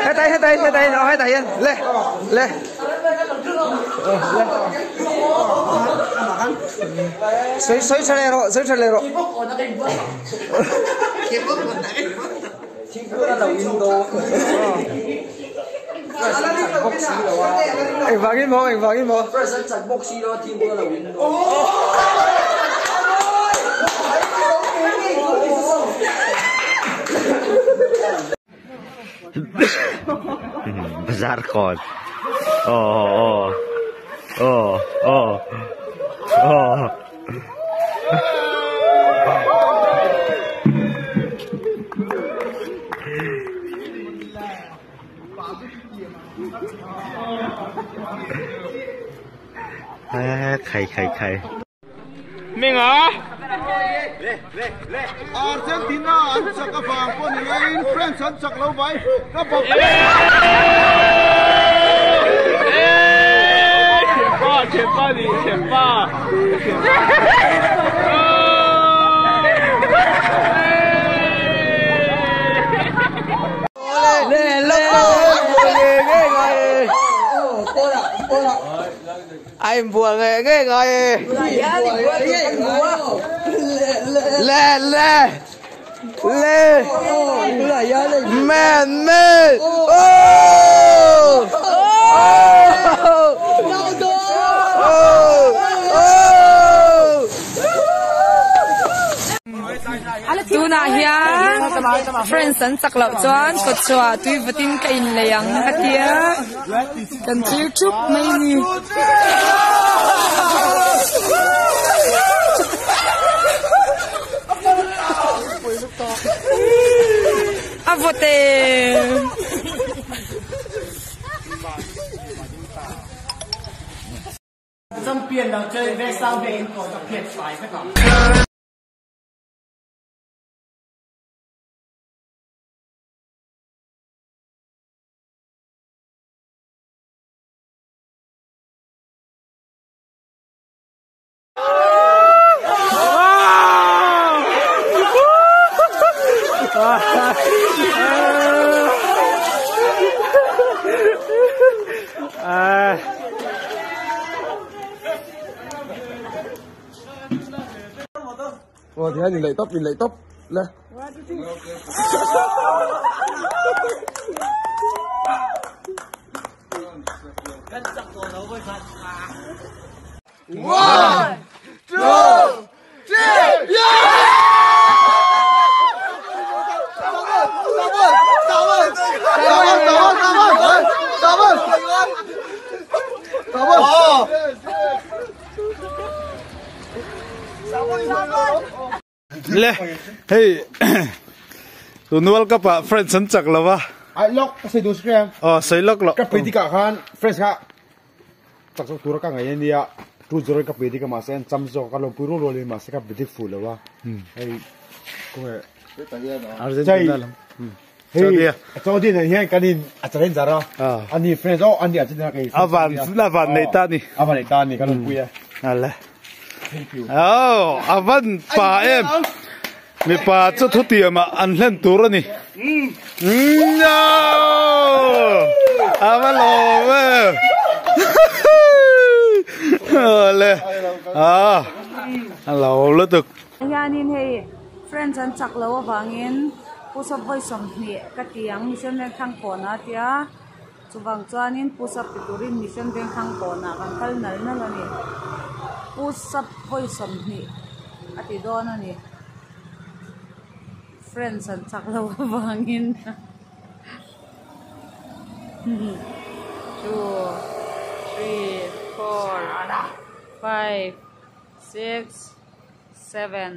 Hết tay nó hết tay lên lên xoay rồi anh vào cái mồm besar kon. Oh. Khai. Mình à? Argentina ăn chắc các bạn con này France ăn chắc lâu vậy các bạn前八anh buồn nghe rồi lên man tu na hian friends an chak lo chuan ko chua tui vatin ka in leyang hatia kan thir chup mai ni avote champion là chơi về sau về còn tập thiệt phải phải không? Ồ thì nhìn lại tóc lên One, two, three, le hey tu nual ka pa friends an chak lawa ai lock sai du scram sai lok lo ka pedi ka khan fresh ka chak sok tur ka ngai india tu zoro ka pedi ka ma sen cham zo ka lo puru lo le ma se ka beautiful lawa hey ko Argentina lam hey cho đi này hiện cái đi Argentina zara anh đi friends anh đi Argentina cái avan nei ta ni avan nei ta ni ka lo puya ala avan pa em mi pa chu thu ti ma an hlen tur ani no avalo we le alo lo tuk yanin hei friends an chak lo awangin pusap hoi som ni katiang mission len thang kona tia chuwang chuanin pusap piturin mission len thang kona kan kal nal na lo ni pusap hoi som ni ati don ani friends an chak lo awangin 2 3 4 5 6 7